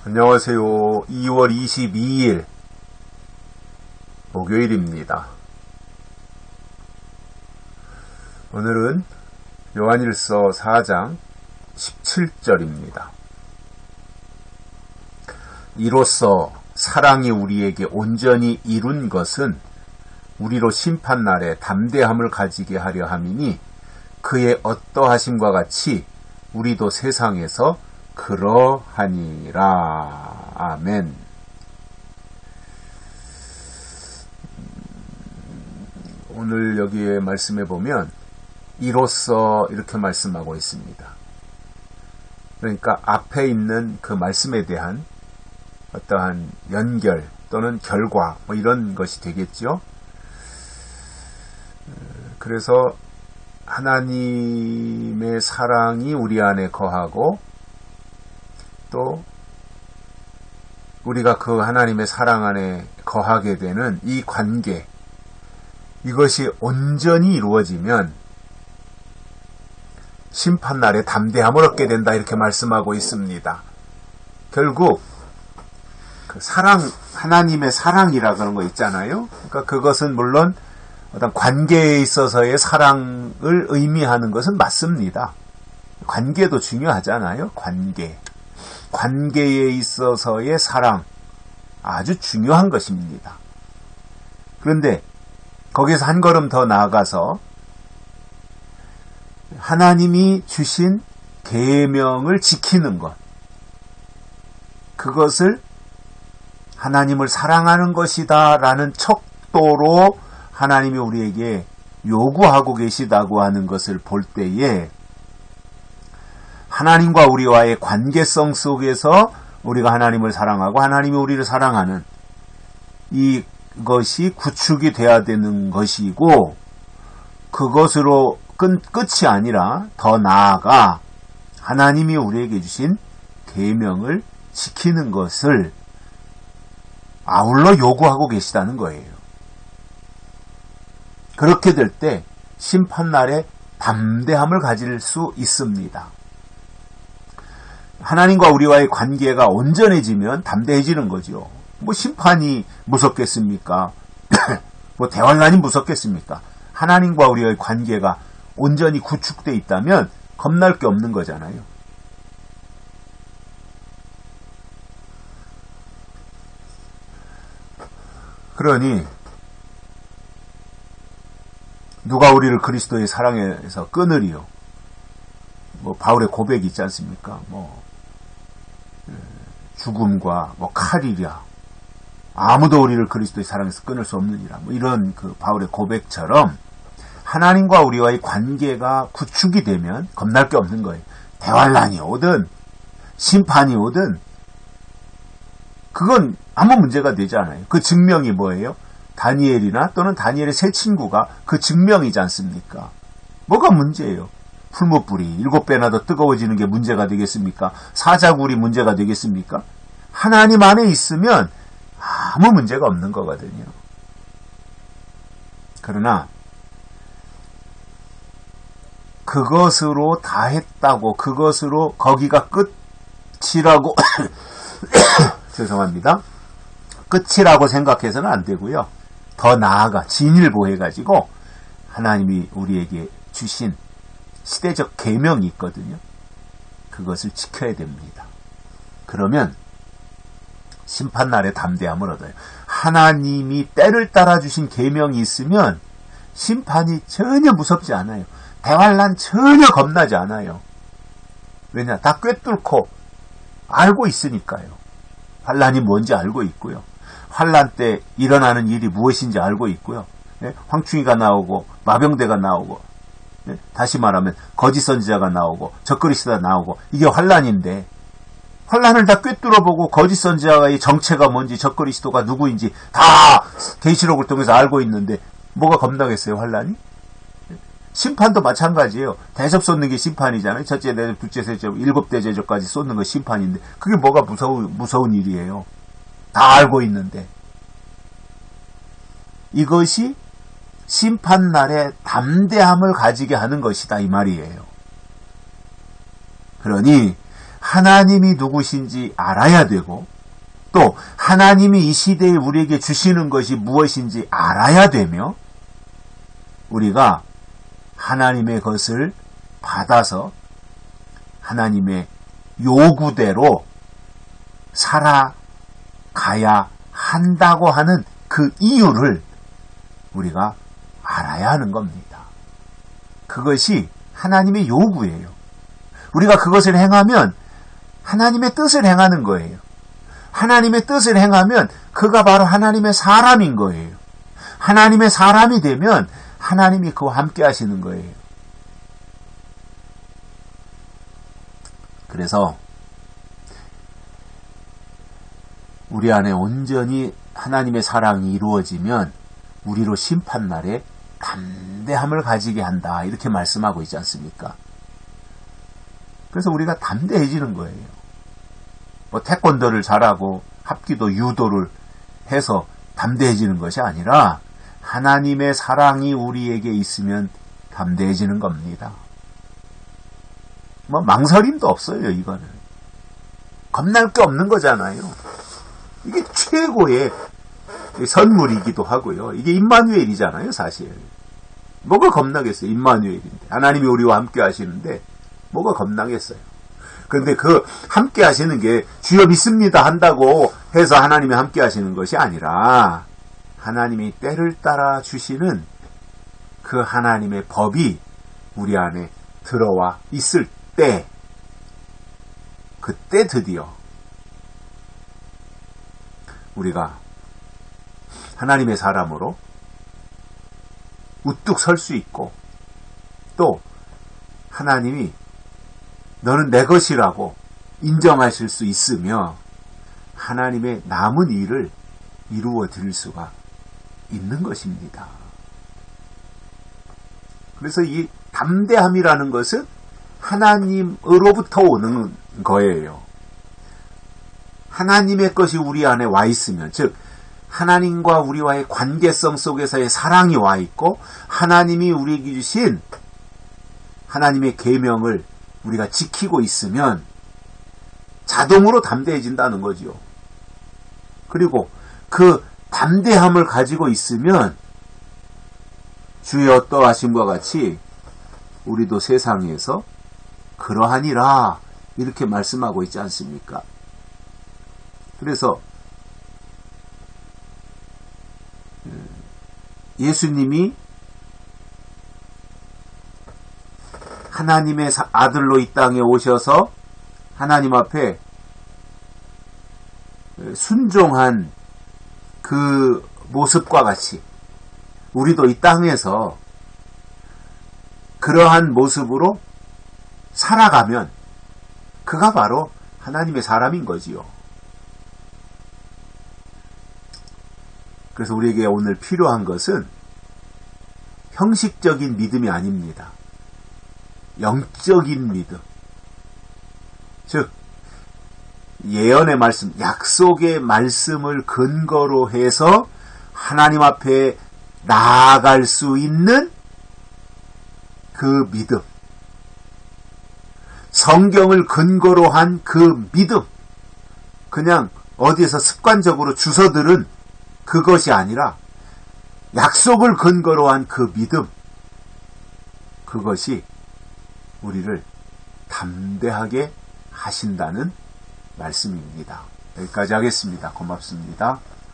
안녕하세요. 2월 22일 목요일입니다. 오늘은 요한일서 4장 17절입니다. 이로써 사랑이 우리에게 온전히 이룬 것은 우리로 심판날에 담대함을 가지게 하려 함이니 그의 어떠하심과 같이 우리도 세상에서 그러하니라. 아멘. 오늘 여기에 말씀해 보면 이로써 이렇게 말씀하고 있습니다. 그러니까 앞에 있는 그 말씀에 대한 어떠한 연결 또는 결과 이런 것이 되겠죠. 그래서 하나님의 사랑이 우리 안에 거하고 또 우리가 그 하나님의 사랑 안에 거하게 되는 이 관계, 이것이 온전히 이루어지면 심판날에 담대함을 얻게 된다, 이렇게 말씀하고 있습니다. 결국 그 사랑, 하나님의 사랑이라 그런 거 있잖아요. 그러니까 그것은 물론 어떤 관계에 있어서의 사랑을 의미하는 것은 맞습니다. 관계도 중요하잖아요. 관계에 있어서의 사랑, 아주 중요한 것입니다. 그런데 거기서 한 걸음 더 나아가서 하나님이 주신 계명을 지키는 것, 그것을 하나님을 사랑하는 것이다 라는 척도로 하나님이 우리에게 요구하고 계시다고 하는 것을 볼 때에 하나님과 우리와의 관계성 속에서 우리가 하나님을 사랑하고 하나님이 우리를 사랑하는 이것이 구축이 되어야 되는 것이고, 그것으로 끝이 아니라 더 나아가 하나님이 우리에게 주신 계명을 지키는 것을 아울러 요구하고 계시다는 거예요. 그렇게 될 때 심판날에 담대함을 가질 수 있습니다. 하나님과 우리와의 관계가 온전해지면 담대해지는 거죠. 심판이 무섭겠습니까? 대환란이 무섭겠습니까? 하나님과 우리의 관계가 온전히 구축되어 있다면 겁날 게 없는 거잖아요. 그러니 누가 우리를 그리스도의 사랑에서 끊으리요? 바울의 고백이 있지 않습니까? 죽음과 칼이랴, 아무도 우리를 그리스도의 사랑에서 끊을 수 없느니라, 이런 그 바울의 고백처럼 하나님과 우리와의 관계가 구축이 되면 겁날 게 없는 거예요. 대환란이 오든 심판이 오든 그건 아무 문제가 되지 않아요. 그 증명이 뭐예요? 다니엘이나 또는 다니엘의 세 친구가 그 증명이지 않습니까? 뭐가 문제예요? 풀무불이 7배나 더 뜨거워지는 게 문제가 되겠습니까? 사자굴이 문제가 되겠습니까? 하나님 안에 있으면 아무 문제가 없는 거거든요. 그러나 그것으로 다 했다고, 그것으로 거기가 끝이라고 죄송합니다. 끝이라고 생각해서는 안 되고요. 더 나아가 진일보해가지고 하나님이 우리에게 주신 시대적 계명이 있거든요. 그것을 지켜야 됩니다. 그러면 심판날에 담대함을 얻어요. 하나님이 때를 따라 주신 계명이 있으면 심판이 전혀 무섭지 않아요. 대환란 전혀 겁나지 않아요. 왜냐? 다 꿰뚫고 알고 있으니까요. 환란이 뭔지 알고 있고요. 환란 때 일어나는 일이 무엇인지 알고 있고요. 황충이가 나오고 마병대가 나오고, 다시 말하면 거짓 선지자가 나오고 적그리스도가 나오고, 이게 환란인데 환란을 다 꿰뚫어보고 거짓 선지자의 정체가 뭔지 적그리스도가 누구인지 다 계시록을 통해서 알고 있는데 뭐가 겁나겠어요? 환란이? 심판도 마찬가지예요. 대접 쏟는 게 심판이잖아요. 첫째 대접, 둘째 대접, 7대 제접까지 쏟는 거 심판인데 그게 뭐가 무서운 일이에요. 다 알고 있는데. 이것이 심판날에 담대함을 가지게 하는 것이다, 이 말이에요. 그러니 하나님이 누구신지 알아야 되고 또 하나님이 이 시대에 우리에게 주시는 것이 무엇인지 알아야 되며 우리가 하나님의 것을 받아서 하나님의 요구대로 살아가야 한다고 하는 그 이유를 우리가 알아야 하는 겁니다. 그것이 하나님의 요구예요. 우리가 그것을 행하면 하나님의 뜻을 행하는 거예요. 하나님의 뜻을 행하면 그가 바로 하나님의 사람인 거예요. 하나님의 사람이 되면 하나님이 그와 함께 하시는 거예요. 그래서 우리 안에 온전히 하나님의 사랑이 이루어지면 우리로 심판날에 담대함을 가지게 한다. 이렇게 말씀하고 있지 않습니까? 그래서 우리가 담대해지는 거예요. 뭐 태권도를 잘하고 합기도 유도를 해서 담대해지는 것이 아니라 하나님의 사랑이 우리에게 있으면 담대해지는 겁니다. 뭐 망설임도 없어요. 이거는 겁날 게 없는 거잖아요. 이게 최고의 선물이기도 하고요. 이게 임마누엘이잖아요. 사실 뭐가 겁나겠어요. 임마누엘인데 하나님이 우리와 함께 하시는데 뭐가 겁나겠어요. 그런데 그 함께 하시는 게 주여 믿습니다 한다고 해서 하나님이 함께 하시는 것이 아니라 하나님이 때를 따라 주시는 그 하나님의 법이 우리 안에 들어와 있을 때 그때 드디어 우리가 하나님의 사람으로 우뚝 설 수 있고 또 하나님이 너는 내 것이라고 인정하실 수 있으며 하나님의 남은 일을 이루어 드릴 수가 있는 것입니다. 그래서 이 담대함이라는 것은 하나님으로부터 오는 거예요. 하나님의 것이 우리 안에 와 있으면, 즉 하나님과 우리와의 관계성 속에서의 사랑이 와 있고 하나님이 우리에게 주신 하나님의 계명을 우리가 지키고 있으면 자동으로 담대해진다는 거죠. 그리고 그 담대함을 가지고 있으면 주의 어떠하심과 같이 우리도 세상에서 그러하니라 이렇게 말씀하고 있지 않습니까? 그래서 예수님이 하나님의 아들로 이 땅에 오셔서 하나님 앞에 순종한 그 모습과 같이 우리도 이 땅에서 그러한 모습으로 살아가면 그가 바로 하나님의 사람인 거지요. 그래서 우리에게 오늘 필요한 것은 형식적인 믿음이 아닙니다. 영적인 믿음. 즉 예언의 말씀, 약속의 말씀을 근거로 해서 하나님 앞에 나아갈 수 있는 그 믿음. 성경을 근거로 한 그 믿음. 그냥 어디에서 습관적으로 주워들은 그것이 아니라 약속을 근거로 한 그 믿음. 그것이 우리를 담대하게 하신다는 말씀입니다. 여기까지 하겠습니다. 고맙습니다.